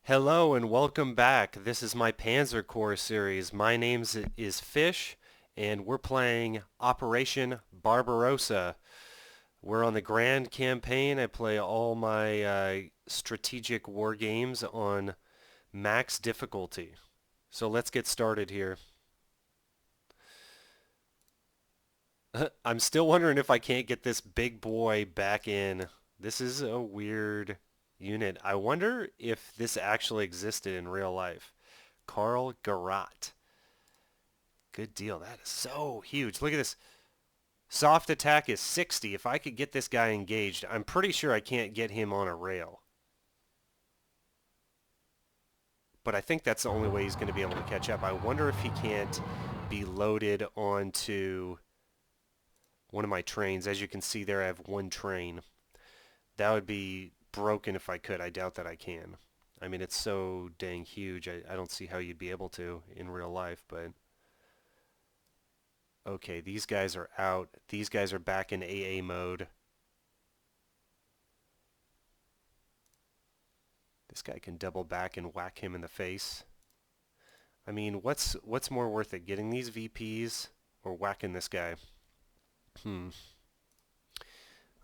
Hello and welcome back. This is my Panzer Corps series. My name is Fish and we're playing Operation Barbarossa. We're on the Grand Campaign. I play all my strategic war games on max difficulty. So let's get started here. I'm still wondering if I can't get this big boy back in. This is a weird unit. I wonder if this actually existed in real life. Carl Garat. Good deal. That is so huge. Look at this. Soft attack is 60. If I could get this guy engaged, I'm pretty sure I can't get him on a rail. But I think that's the only way he's going to be able to catch up. I wonder if he can't be loaded onto one of my trains. As you can see there, I have one train. That would be broken if I could. I doubt that I can. I mean, it's so dang huge. I don't see how you'd be able to in real life, but... Okay, these guys are out. These guys are back in AA mode. This guy can double back and whack him in the face. I mean, what's more worth it, getting these VPs or whacking this guy?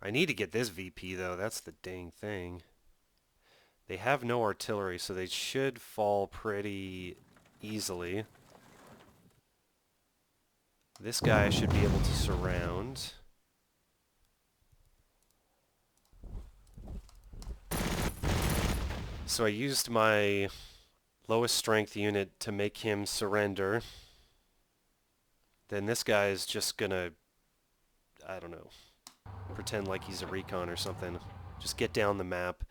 I need to get this VP though. That's the dang thing. They have no artillery, so they should fall pretty easily. This guy should be able to surround. So I used my lowest strength unit to make him surrender. Then this guy is just gonna, I don't know, pretend like he's a recon or something. Just get down the map.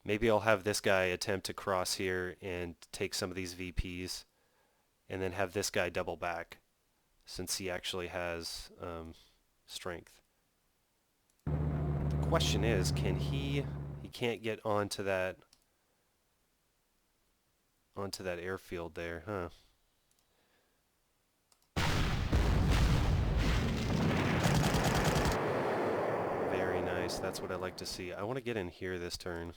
Maybe I'll have this guy attempt to cross here and take some of these VPs, and then have this guy double back, since he actually has strength. The question is, can he can't get onto that airfield there, huh? Very nice. That's what I like to see. I want to get in here this turn.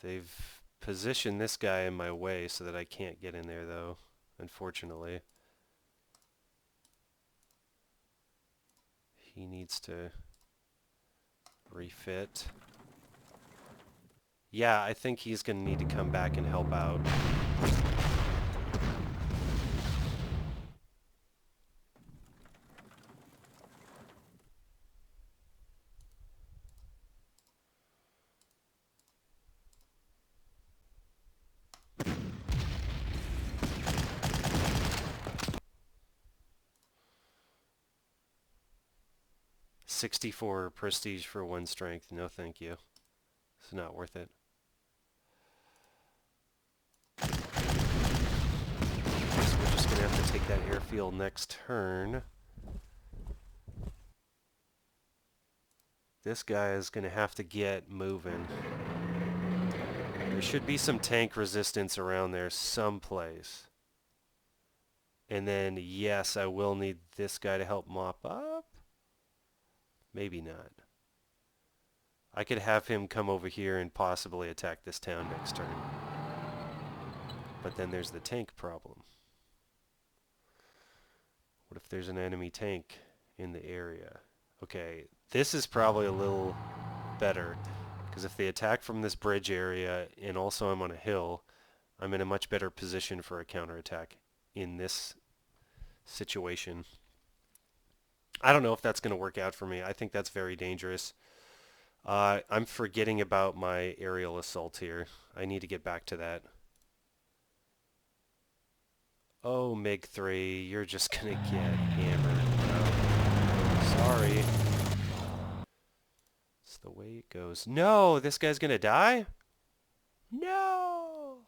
They've positioned this guy in my way so that I can't get in there though, unfortunately. He needs to refit. Yeah, I think he's going to need to come back and help out. $64 prestige for 1 strength. No thank you. It's not worth it. So we're just going to have to take that airfield next turn. This guy is going to have to get moving. There should be some tank resistance around there someplace. And then, yes, I will need this guy to help mop up. Maybe not. I could have him come over here and possibly attack this town next turn. But then there's the tank problem. What if there's an enemy tank in the area? Okay, this is probably a little better, because if they attack from this bridge area and also I'm on a hill, I'm in a much better position for a counterattack in this situation. I don't know if that's going to work out for me. I think that's very dangerous. I'm forgetting about my aerial assault here. I need to get back to that. Oh, MiG-3, you're just going to get hammered. No. Sorry. It's the way it goes. No, this guy's going to die? No!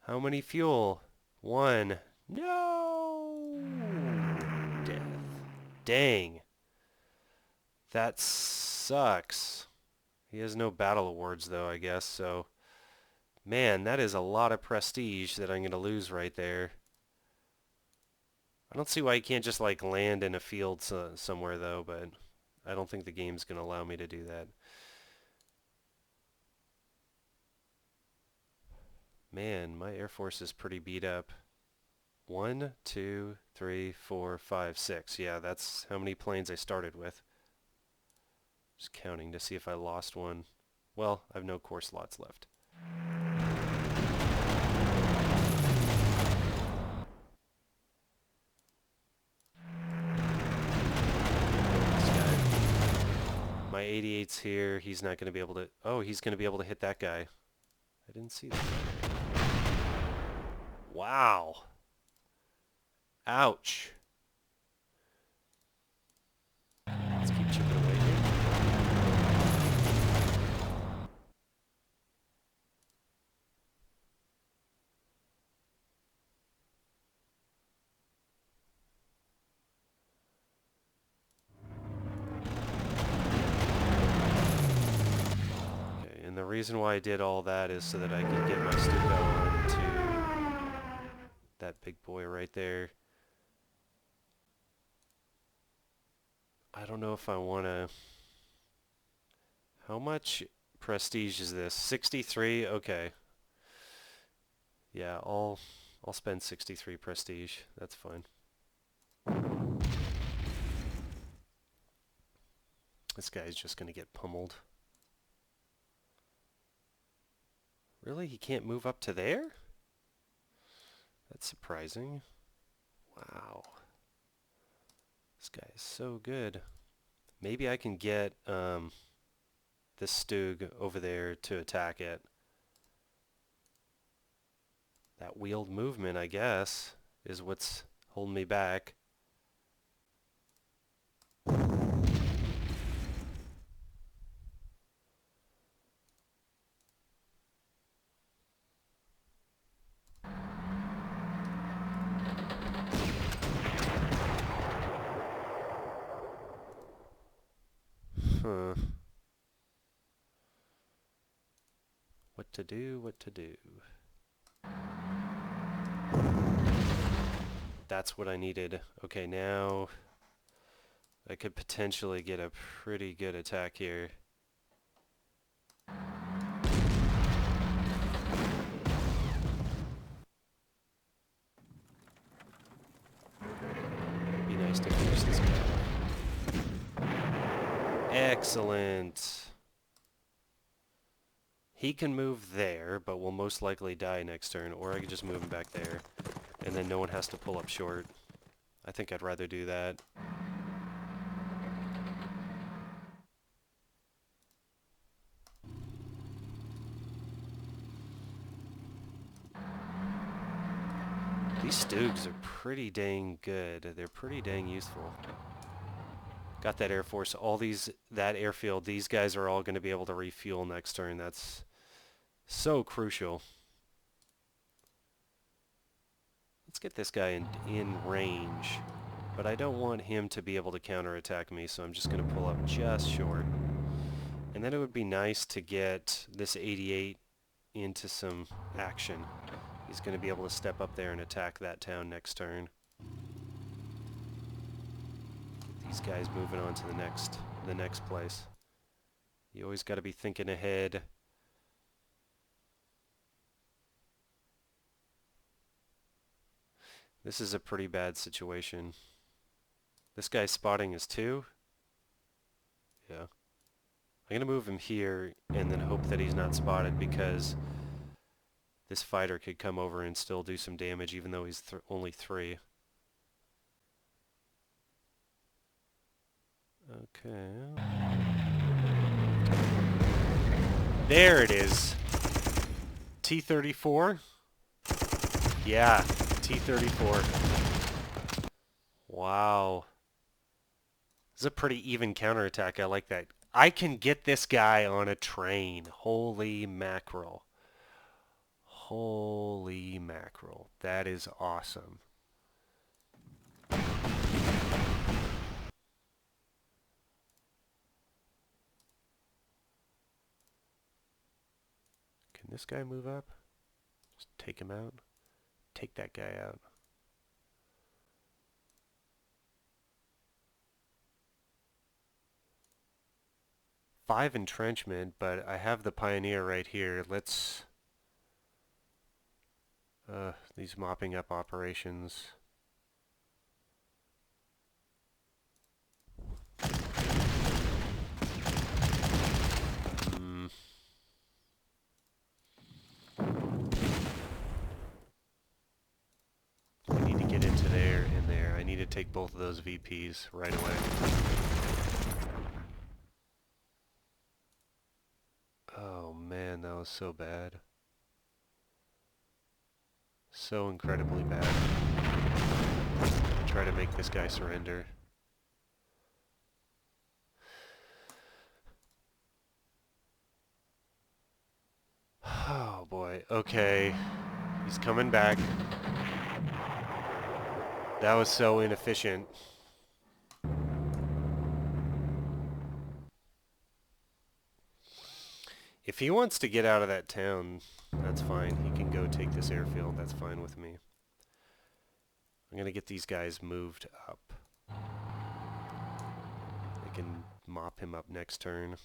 How many fuel? 1. No! Death. Dang. That sucks. He has no battle awards though, I guess, so... Man, that is a lot of prestige that I'm going to lose right there. I don't see why he can't just, like, land in a field somewhere, though, but I don't think the game's going to allow me to do that. Man, my Air Force is pretty beat up. 1, 2, 3, 4, 5, 6. Yeah, that's how many planes I started with. Just counting to see if I lost one. Well, I have no core slots left. My 88's here. He's not going to be able to... Oh, he's going to be able to hit that guy. I didn't see that. Wow. Ouch. Let's keep chipping away here. Okay, and the reason why I did all that is so that I could get my Stuka onto that big boy right there. I don't know if I want to... How much prestige is this? 63? Okay. Yeah, I'll spend 63 prestige. That's fine. This guy's just going to get pummeled. Really? He can't move up to there? That's surprising. Wow. This guy is so good. Maybe I can get this Stug over there to attack it. That wheeled movement, I guess, is what's holding me back. Huh. What to do, what to do. That's what I needed. Okay, now I could potentially get a pretty good attack here. Be nice to finish this guy. Excellent. He can move there, but will most likely die next turn, or I could just move him back there, and then no one has to pull up short. I think I'd rather do that. These Stugs are pretty dang good. They're pretty dang useful. Got that Air Force. That airfield, these guys are all going to be able to refuel next turn. That's so crucial. Let's get this guy in range. But I don't want him to be able to counterattack me, so I'm just going to pull up just short. And then it would be nice to get this 88 into some action. He's going to be able to step up there and attack that town next turn. Get these guys moving on to the next place. You always got to be thinking ahead. This is a pretty bad situation. This guy's spotting is 2. Yeah. I'm going to move him here and then hope that he's not spotted, because this fighter could come over and still do some damage even though he's only 3. Okay. There it is. T-34? Yeah, T-34. Wow. This is a pretty even counterattack. I like that. I can get this guy on a train. Holy mackerel. Holy mackerel. That is awesome. Can this guy move up? Just take him out. Take that guy out. 5 entrenchment, but I have the Pioneer right here. Let's... these mopping up operations. I need to get into there and there. I need to take both of those VPs right away. Oh man, that was so bad. So incredibly bad. Try to make this guy surrender. Oh boy, okay. He's coming back. That was so inefficient. If he wants to get out of that town, that's fine. He can go take this airfield. That's fine with me. I'm going to get these guys moved up. I can mop him up next turn.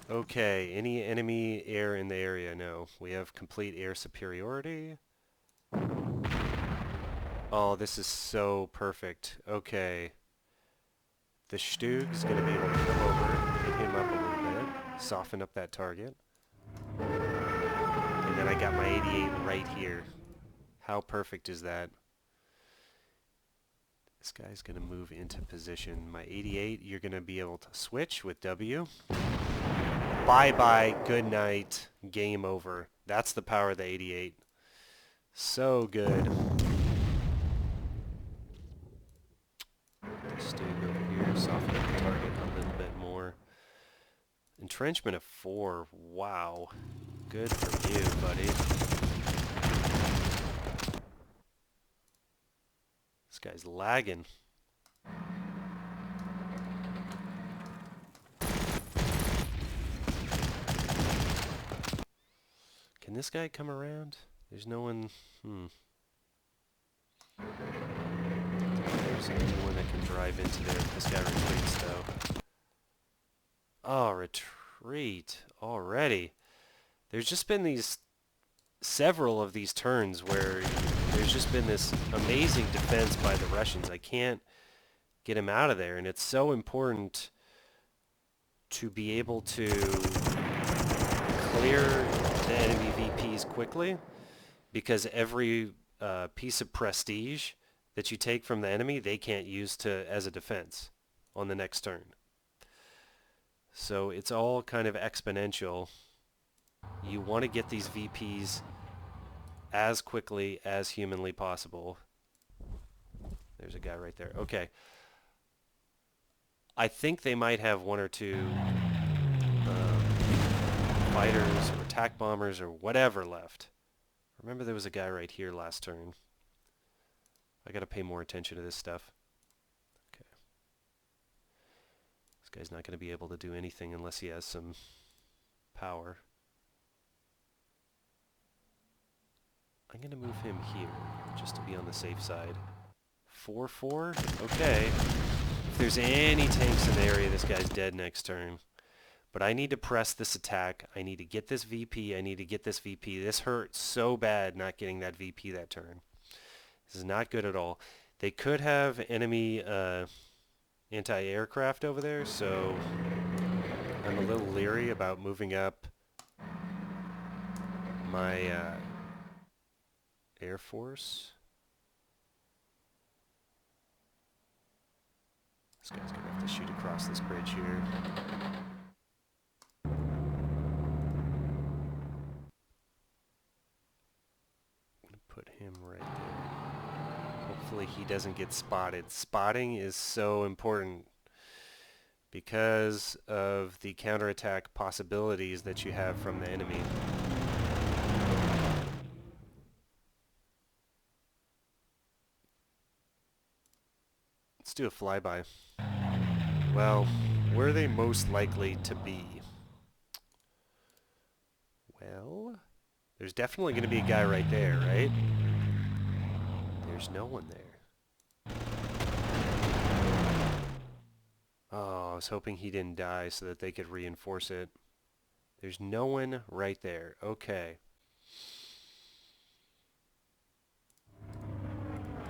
Okay, any enemy air in the area? No. We have complete air superiority. Oh, this is so perfect. Okay. The Stug's going to be able to come over, hit him up a little bit, soften up that target. And then I got my 88 right here. How perfect is that? This guy's going to move into position. My 88, you're going to be able to switch with W. Bye-bye, good night, game over. That's the power of the 88. So good. Stay over here, soften up the target a little bit more. Entrenchment of 4, wow. Good for you, buddy. This guy's lagging. Can this guy come around? There's no one... There's anyone that can drive into there if this guy retreats, though. Oh, retreat already. There's just been several of these turns where there's just been this amazing defense by the Russians. I can't get him out of there, and it's so important to be able to clear the enemy VPs quickly, because every piece of prestige that you take from the enemy, they can't use as a defense on the next turn. So it's all kind of exponential. You want to get these VPs as quickly as humanly possible. There's a guy right there. Okay. I think they might have 1 or 2 fighters or attack bombers or whatever left. Remember there was a guy right here last turn. I got to pay more attention to this stuff. Okay. This guy's not going to be able to do anything unless he has some power. I'm going to move him here just to be on the safe side. 4-4? Okay. If there's any tanks in the area, this guy's dead next turn. But I need to press this attack. I need to get this VP. I need to get this VP. This hurt so bad not getting that VP that turn. This is not good at all. They could have enemy anti-aircraft over there, so I'm a little leery about moving up my Air Force. This guy's going to have to shoot across this bridge here. Put him right there. Hopefully he doesn't get spotted. Spotting is so important because of the counterattack possibilities that you have from the enemy. Let's do a flyby. Well, where are they most likely to be? There's definitely going to be a guy right there, right? There's no one there. Oh, I was hoping he didn't die so that they could reinforce it. There's no one right there. Okay.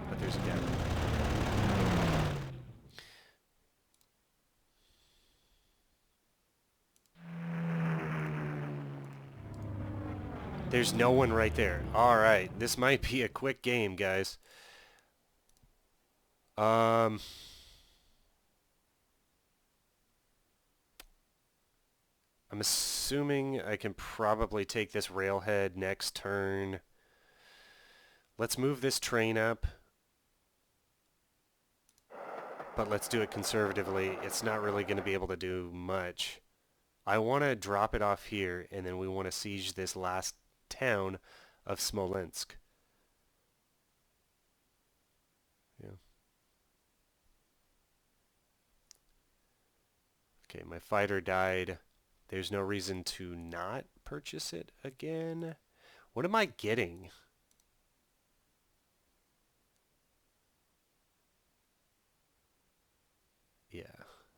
But there's a guy right there. There's no one right there. Alright, this might be a quick game, guys. I'm assuming I can probably take this railhead next turn. Let's move this train up. But let's do it conservatively. It's not really going to be able to do much. I want to drop it off here, and then we want to siege this last town of Smolensk. Yeah. Okay, my fighter died. There's no reason to not purchase it again. What am I getting? Yeah,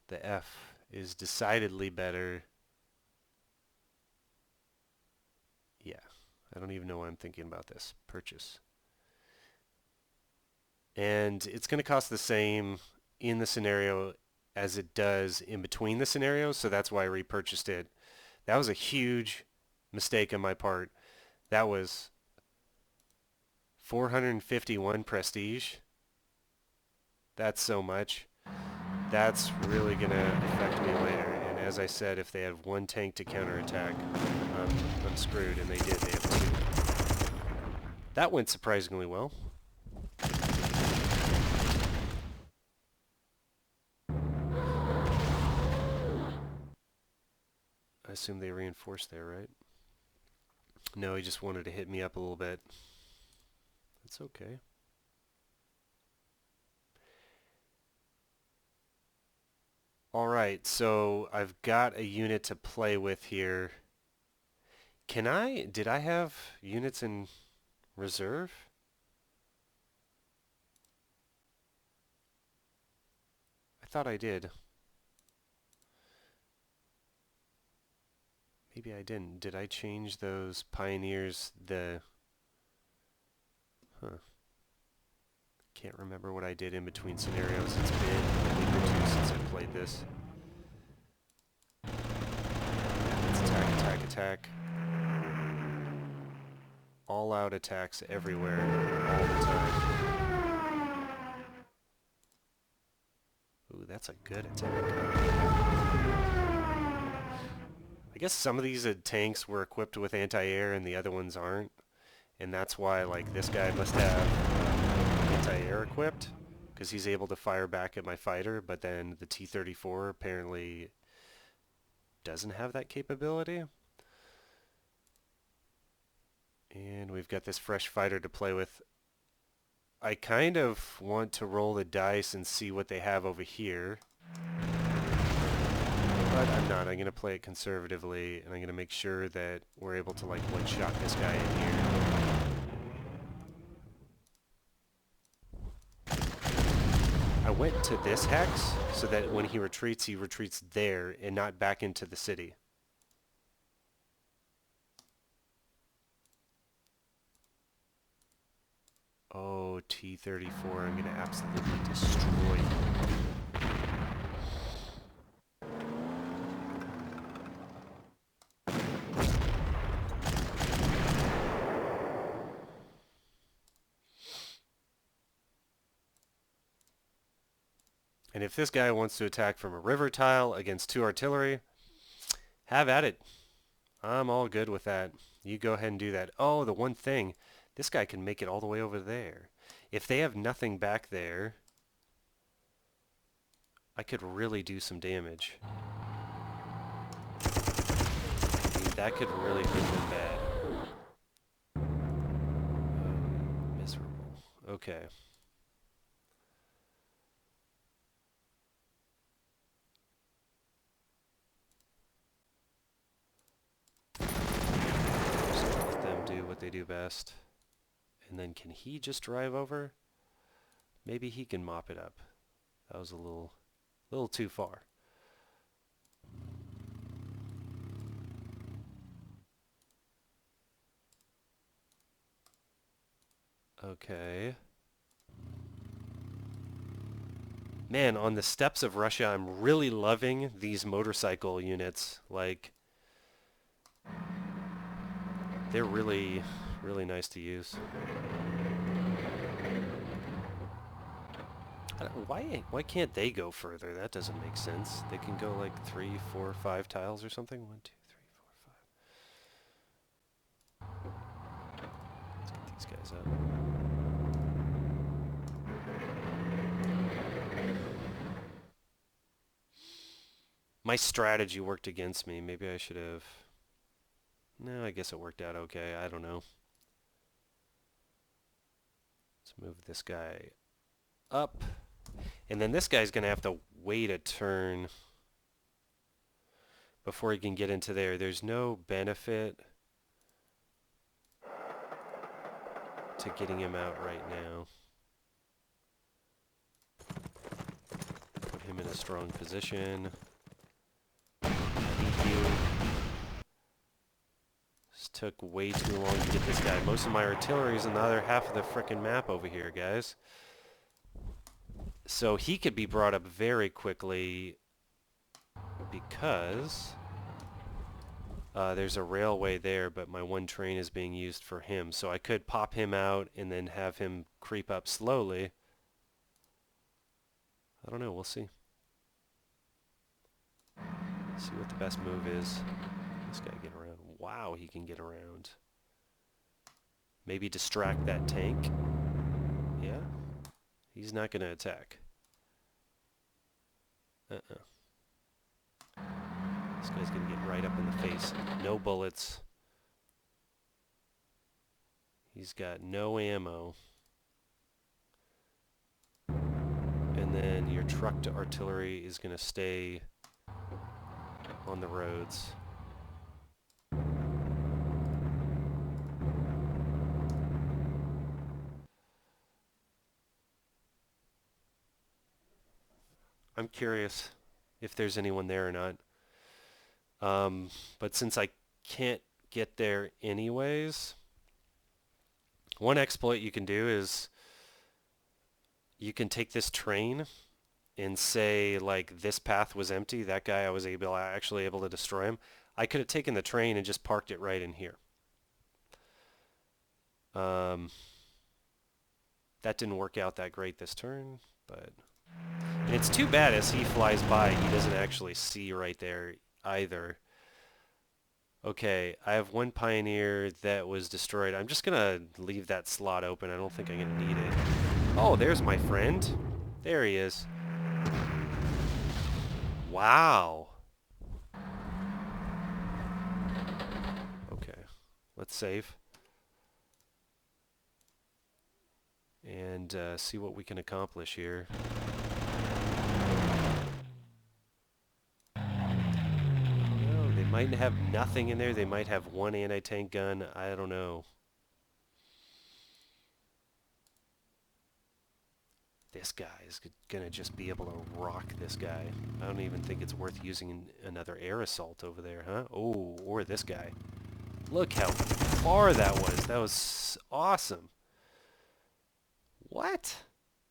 the F is decidedly better. Yeah, I don't even know why I'm thinking about this. Purchase. And it's going to cost the same in the scenario as it does in between the scenarios, so that's why I repurchased it. That was a huge mistake on my part. That was 451 prestige. That's so much. That's really going to affect me later. And as I said, if they have one tank to counterattack, I'm screwed, and they did. They have two. That went surprisingly well. I assume they reinforced there, right? No, he just wanted to hit me up a little bit. That's okay. Alright, so I've got a unit to play with here. Did I have units in reserve? I thought I did. Maybe I didn't. Did I change those pioneers? Can't remember what I did in between scenarios. It's been a week or two since I played this. Let's attack, attack, attack. All out attacks everywhere, all the time. Ooh, that's a good attack. I guess some of these tanks were equipped with anti-air and the other ones aren't. And that's why, like, this guy must have anti-air equipped, because he's able to fire back at my fighter, but then the T-34 apparently doesn't have that capability. And we've got this fresh fighter to play with. I kind of want to roll the dice and see what they have over here. But I'm not. I'm going to play it conservatively, and I'm going to make sure that we're able to, like, one-shot this guy in here. I went to this hex so that when he retreats there and not back into the city. Oh, T-34, I'm going to absolutely destroy you. And if this guy wants to attack from a river tile against 2 artillery, have at it. I'm all good with that. You go ahead and do that. Oh, the one thing, this guy can make it all the way over there. If they have nothing back there, I could really do some damage. I mean, that could really hurt them bad. Miserable. Okay. Just let them do what I do best. And then can he just drive over? Maybe he can mop it up. That was a little too far. Okay. Man, on the steppes of Russia, I'm really loving these motorcycle units. Like, they're really, really nice to use. Why can't they go further? That doesn't make sense. They can go like 3, 4, 5 tiles or something. 1, 2, 3, 4, 5. Let's get these guys up. My strategy worked against me. Maybe I should have... No, I guess it worked out okay. I don't know. Let's move this guy up. And then this guy's going to have to wait a turn before he can get into there. There's no benefit to getting him out right now. Put him in a strong position. Thank you. This took way too long to get this guy. Most of my artillery is in the other half of the frickin' map over here, guys. So he could be brought up very quickly because there's a railway there, but my one train is being used for him. So I could pop him out and then have him creep up slowly. I don't know. We'll see. See what the best move is. This guy get around. Wow, he can get around. Maybe distract that tank. Yeah. He's not going to attack. This guy's going to get right up in the face. No bullets. He's got no ammo. And then your truck to artillery is going to stay on the roads. I'm curious if there's anyone there or not. But since I can't get there anyways, one exploit you can do is you can take this train and say, like, this path was empty. That guy, I was actually able to destroy him. I could have taken the train and just parked it right in here. That didn't work out that great this turn, but... And it's too bad as he flies by, he doesn't actually see right there either. Okay, I have one Pioneer that was destroyed. I'm just going to leave that slot open. I don't think I'm going to need it. Oh, there's my friend. There he is. Wow. Okay, let's save. And see what we can accomplish here. They might have nothing in there. They might have one anti-tank gun. I don't know. This guy is going to just be able to rock this guy. I don't even think it's worth using another air assault over there, huh? Oh, or this guy. Look how far that was. That was awesome. What?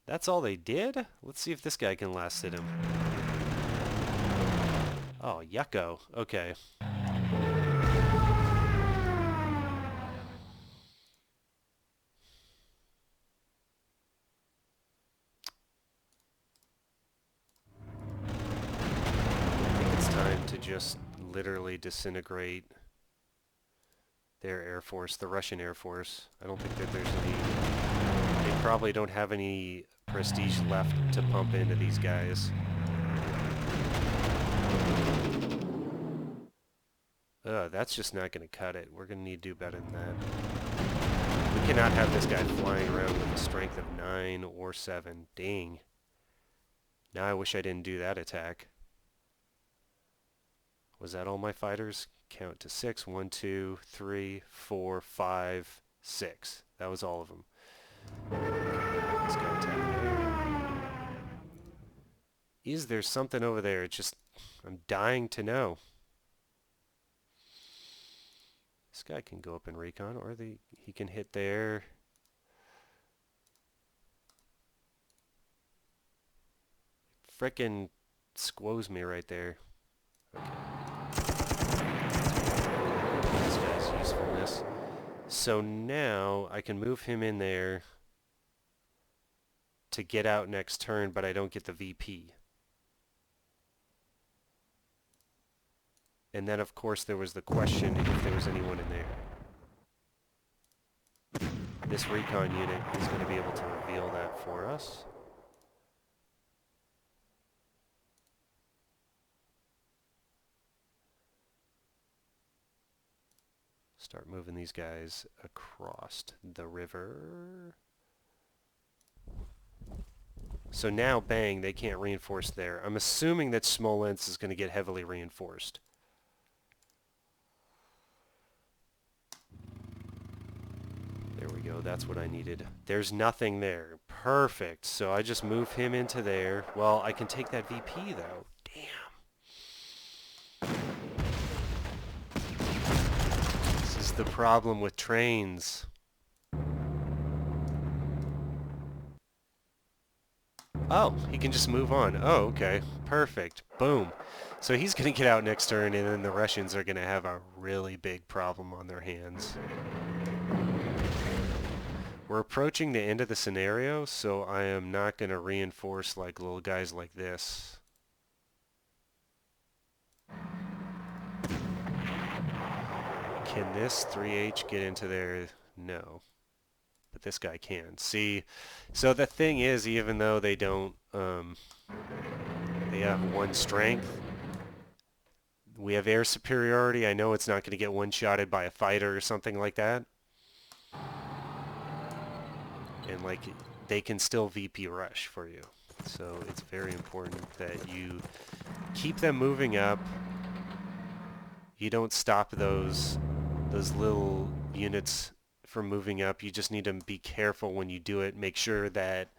That's all they did? Let's see if this guy can last hit him. Oh, yucko. Okay. I think it's time to just literally disintegrate their Air Force, the Russian Air Force. I don't think that there's any... They probably don't have any prestige left to pump into these guys. That's just not going to cut it. We're going to need to do better than that. We cannot have this guy flying around with a strength of 9 or 7. Dang. Now I wish I didn't do that attack. Was that all my fighters? Count to 6. 1, 2, 3, 4, 5, 6. That was all of them. This guy attacked there. Is there something over there? It's just, I'm dying to know. This guy can go up and recon, or he can hit there. Frickin' squoze me right there. Okay. This guy's usefulness. So now I can move him in there to get out next turn, but I don't get the VP. And then, of course, there was the question if there was anyone in there. This recon unit is going to be able to reveal that for us. Start moving these guys across the river. So now, bang, they can't reinforce there. I'm assuming that Smolensk is going to get heavily reinforced. There we go, that's what I needed. There's nothing there. Perfect. So I just move him into there. Well, I can take that VP, though. Damn. This is the problem with trains. Oh, he can just move on. Oh, okay. Perfect. Boom. So he's going to get out next turn, and then the Russians are going to have a really big problem on their hands. We're approaching the end of the scenario, so I am not going to reinforce like little guys like this. Can this 3H get into there? No. But this guy can. See, so the thing is, even though they don't, they have 1 strength, we have air superiority. I know it's not going to get one-shotted by a fighter or something like that. And like, they can still VP rush for you. So it's very important that you keep them moving up. You don't stop those little units from moving up. You just need to be careful when you do it. Make sure that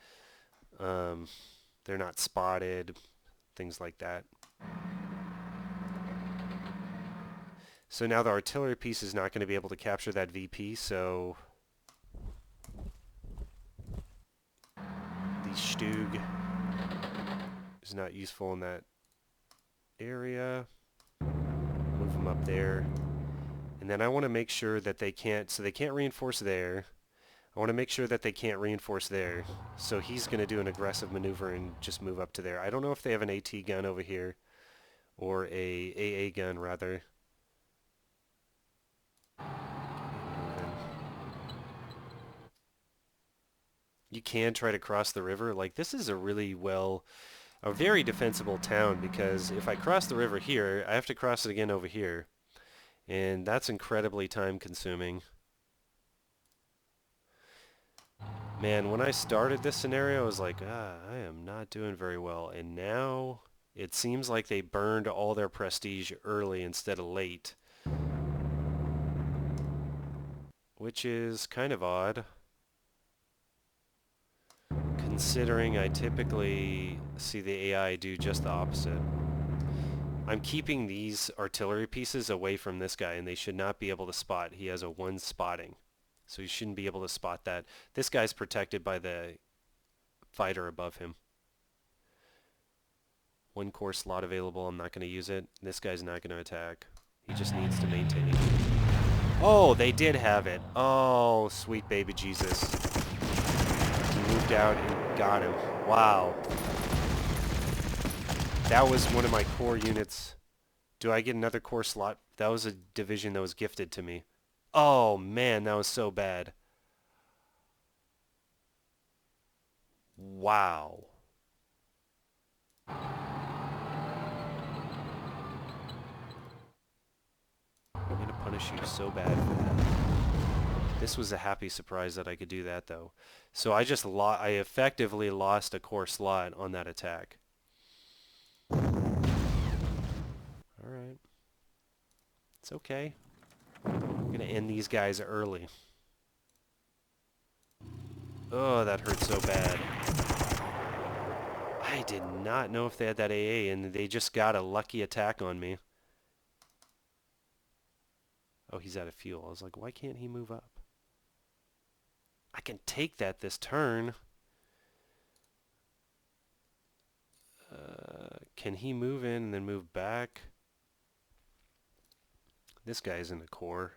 they're not spotted, things like that. So now the artillery piece is not going to be able to capture that VP, so the Stug is not useful in that area. Move them up there. And then I want to make sure that they can't, so they can't reinforce there. I want to make sure that they can't reinforce there. So he's going to do an aggressive maneuver and just move up to there. I don't know if they have an AT gun over here, or a AA gun rather. You can try to cross the river. Like, this is a very defensible town, because if I cross the river here, I have to cross it again over here. And that's incredibly time consuming. Man, when I started this scenario, I was like, I am not doing very well. And now it seems like they burned all their prestige early instead of late. Which is kind of odd, considering I typically see the AI do just the opposite. I'm keeping these artillery pieces away from this guy, and they should not be able to spot. He has a 1 spotting, so he shouldn't be able to spot that. This guy's protected by the fighter above him. 1 core slot available. I'm not going to use it. This guy's not going to attack. He just needs to maintain. Oh, they did have it. Oh, sweet baby Jesus. He moved out and got him. Wow. That was one of my core units. Do I get another core slot? That was a division that was gifted to me. Oh, man, that was so bad. Wow. I'm going to punish you so bad for that. This was a happy surprise that I could do that, though. So I effectively lost a core slot on that attack. Alright. It's okay. I'm going to end these guys early. Oh, that hurt so bad. I did not know if they had that AA, and they just got a lucky attack on me. Oh, he's out of fuel. I was like, why can't he move up? I can take that this turn. Can he move in and then move back? This guy's in the core.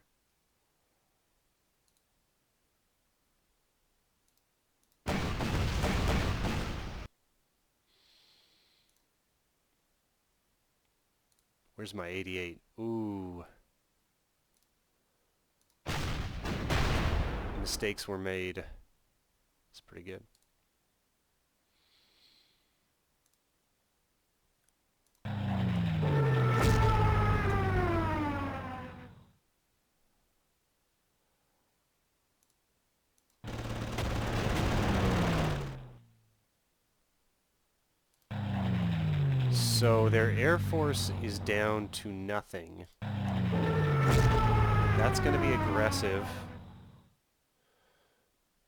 Where's my 88? Ooh. Mistakes were made. It's pretty good. So their Air Force is down to nothing. That's going to be aggressive.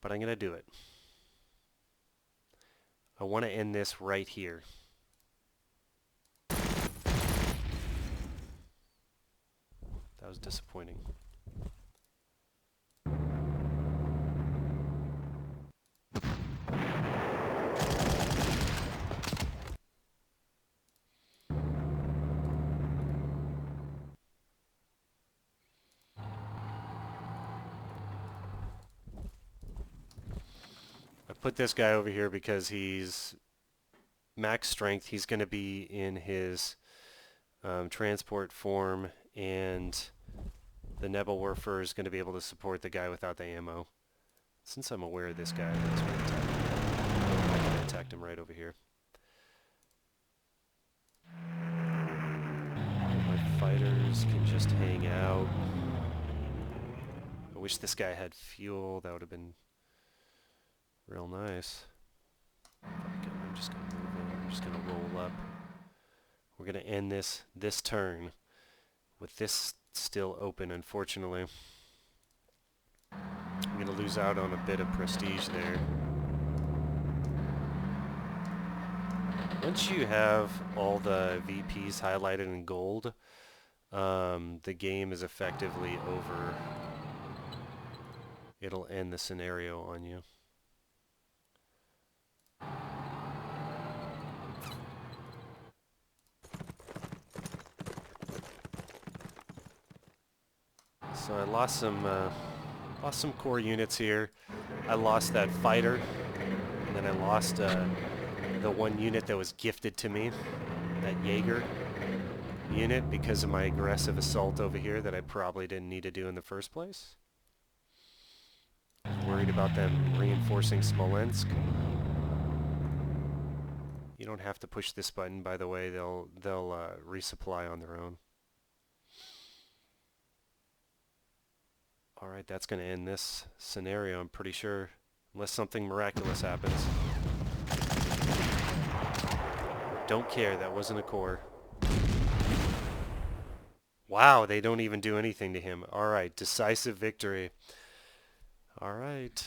But I'm going to do it. I want to end this right here. That was disappointing. I put this guy over here because he's max strength. He's going to be in his transport form, and the Nebelwerfer is going to be able to support the guy without the ammo. Since I'm aware of this guy, let's attack him. I could have attacked him right over here. My fighters can just hang out. I wish this guy had fuel. That would have been real nice. I'm just going to move in. I'm just going to roll up. We're going to end this turn with this still open, unfortunately. I'm going to lose out on a bit of prestige there. Once you have all the VPs highlighted in gold, the game is effectively over. It'll end the scenario on you. So I lost some core units here. I lost that fighter, and then I lost the one unit that was gifted to me, that Jaeger unit, because of my aggressive assault over here that I probably didn't need to do in the first place. I was worried about them reinforcing Smolensk. You don't have to push this button, by the way. They'll resupply on their own. Alright, that's going to end this scenario, I'm pretty sure. Unless something miraculous happens. Don't care, that wasn't a core. Wow, they don't even do anything to him. Alright, decisive victory. Alright.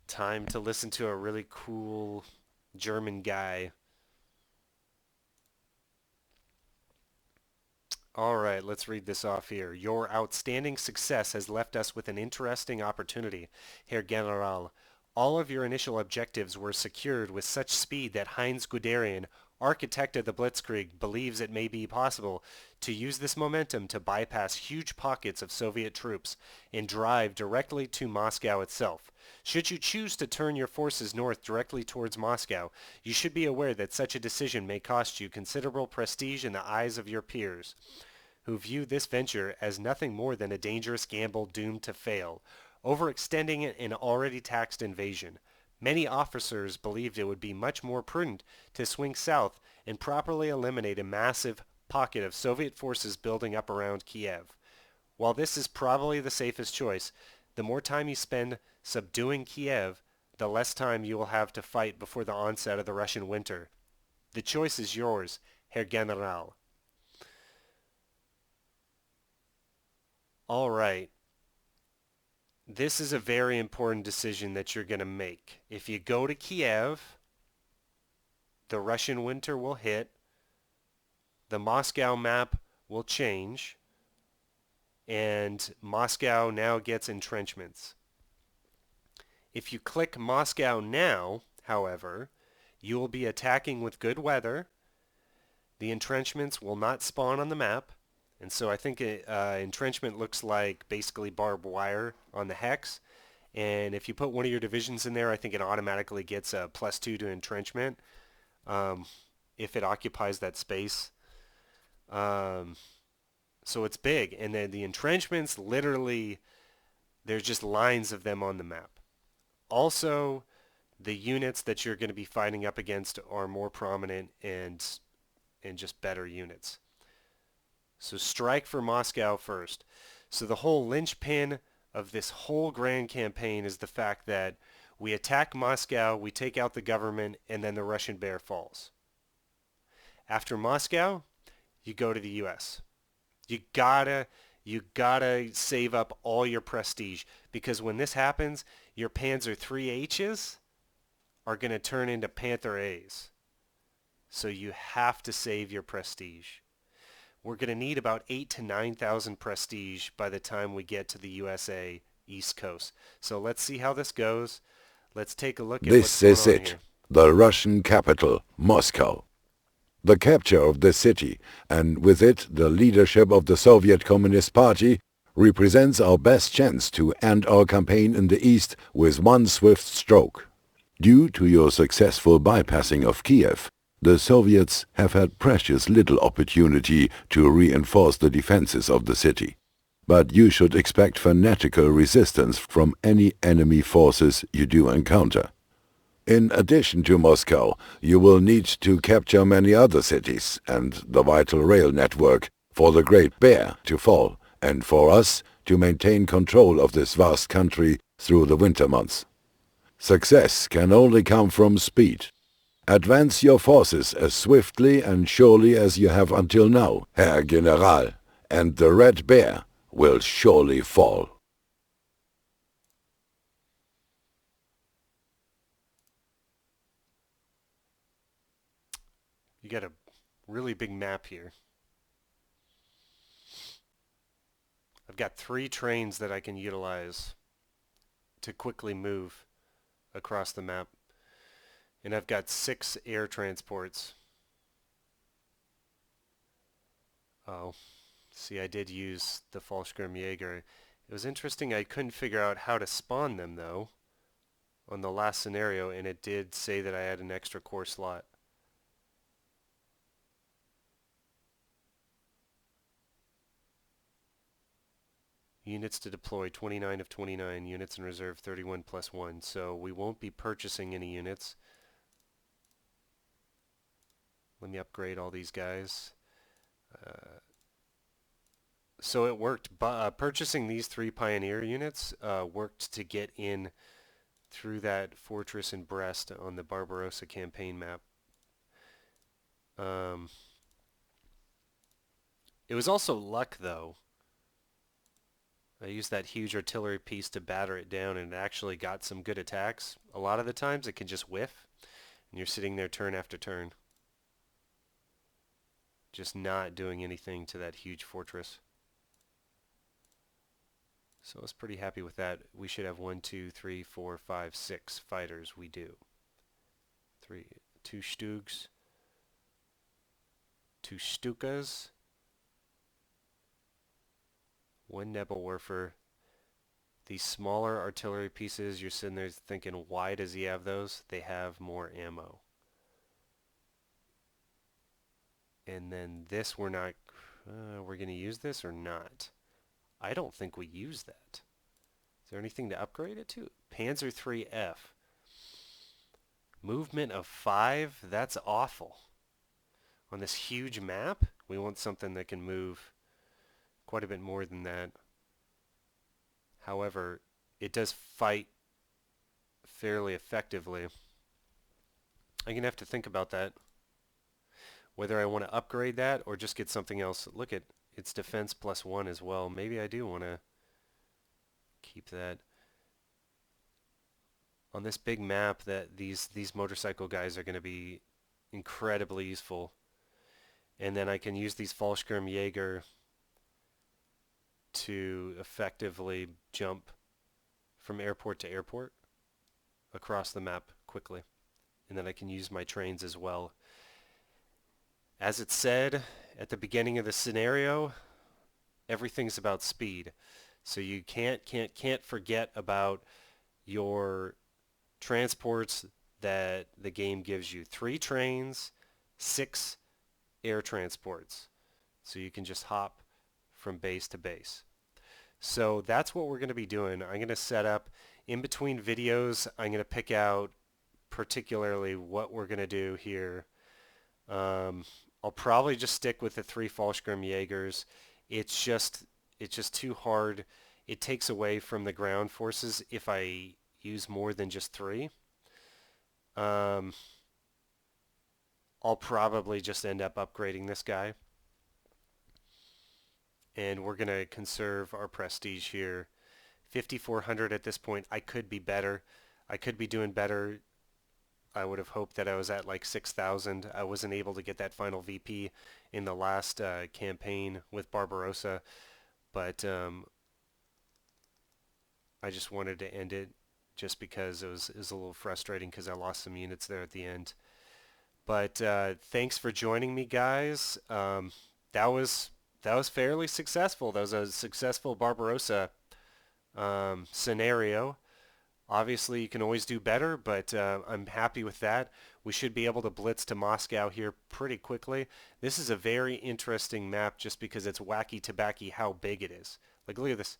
Time to listen to a really cool German guy. Alright, let's read this off here. Your outstanding success has left us with an interesting opportunity, Herr General. All of your initial objectives were secured with such speed that Heinz Guderian, architect of the Blitzkrieg, believes it may be possible to use this momentum to bypass huge pockets of Soviet troops and drive directly to Moscow itself. Should you choose to turn your forces north directly towards Moscow, you should be aware that such a decision may cost you considerable prestige in the eyes of your peers, who view this venture as nothing more than a dangerous gamble doomed to fail, overextending an already taxed invasion. Many officers believed it would be much more prudent to swing south and properly eliminate a massive pocket of Soviet forces building up around Kiev. While this is probably the safest choice, the more time you spend subduing Kiev, the less time you will have to fight before the onset of the Russian winter. The choice is yours, Herr General. All right. this is a very important decision that you're going to make. If you go to Kiev, the Russian winter will hit, the Moscow map will change, and Moscow now gets entrenchments. If you click Moscow now, however, you will be attacking with good weather. The entrenchments will not spawn on the map. And so I think entrenchment looks like basically barbed wire on the hex. And if you put one of your divisions in there, I think it automatically gets a +2 to entrenchment if it occupies that space. So it's big. And then the entrenchments, literally, there's just lines of them on the map. Also, the units that you're going to be fighting up against are more prominent and just better units. So strike for Moscow first. So the whole linchpin of this whole grand campaign is the fact that we attack Moscow, we take out the government, and then the Russian bear falls. After Moscow, you go to the U.S. You gotta save up all your prestige, because when this happens, your Panzer 3Hs are going to turn into Panther A's. So you have to save your prestige. We're going to need about 8,000 to 9,000 prestige by the time we get to the USA East Coast. So let's see how this goes. Let's take a look at what's going on here. This is it, the Russian capital, Moscow. The capture of the city, and with it the leadership of the Soviet Communist Party, represents our best chance to end our campaign in the east with one swift stroke. Due to your successful bypassing of Kiev, the Soviets have had precious little opportunity to reinforce the defenses of the city. But you should expect fanatical resistance from any enemy forces you do encounter. In addition to Moscow, you will need to capture many other cities and the vital rail network for the Great Bear to fall, and for us to maintain control of this vast country through the winter months. Success can only come from speed. Advance your forces as swiftly and surely as you have until now, Herr General, and the Red Bear will surely fall. You got a really big map here. I've got 3 trains that I can utilize to quickly move across the map. And I've got 6 air transports. Oh, see, I did use the Fallschirmjäger. It was interesting, I couldn't figure out how to spawn them, though, on the last scenario, and it did say that I had an extra core slot. Units to deploy, 29 of 29. Units in reserve, 31 plus 1. So we won't be purchasing any units. Let me upgrade all these guys. So it worked. Purchasing these 3 Pioneer units worked to get in through that fortress in Brest on the Barbarossa campaign map. It was also luck, though. I used that huge artillery piece to batter it down, and it actually got some good attacks. A lot of the times it can just whiff, and you're sitting there turn after turn, just not doing anything to that huge fortress. So I was pretty happy with that. We should have 1, 2, 3, 4, 5, 6 fighters. We do. 2 Stugs, 2 Stukas, 1 Nebelwerfer. These smaller artillery pieces, you're sitting there thinking, why does he have those? They have more ammo. And then this, we're going to use this or not? I don't think we use that. Is there anything to upgrade it to? Panzer 3F. Movement of 5? That's awful. On this huge map, we want something that can move quite a bit more than that. However, it does fight fairly effectively. I'm going to have to think about that. Whether I want to upgrade that or just get something else. Look at its defense +1 as well. Maybe I do want to keep that. on this big map that these motorcycle guys are going to be incredibly useful. And then I can use these Fallschirmjäger to effectively jump from airport to airport across the map quickly. And then I can use my trains as well. As it said at the beginning of the scenario, everything's about speed. So you can't forget about your transports that the game gives you. 3 trains, 6 air transports. So you can just hop from base to base. So that's what we're going to be doing. I'm going to set up in between videos. I'm going to pick out particularly what we're going to do here. I'll probably just stick with the 3 Fallschirmjägers. It's just too hard. It takes away from the ground forces if I use more than just 3. I'll probably just end up upgrading this guy. And we're going to conserve our prestige here. 5,400 at this point. I could be better. I could be doing better. I would have hoped that I was at like 6,000. I wasn't able to get that final VP in the last campaign with Barbarossa, but I just wanted to end it just because it was a little frustrating because I lost some units there at the end. But thanks for joining me, guys. That was fairly successful. That was a successful Barbarossa scenario. Obviously, you can always do better, but I'm happy with that. We should be able to blitz to Moscow here pretty quickly. This is a very interesting map just because it's wacky tobacky how big it is. Like, look at this.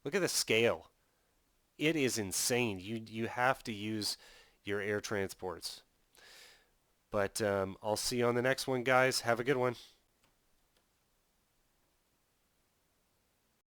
Look at the scale. It is insane. You have to use your air transports. But I'll see you on the next one, guys. Have a good one.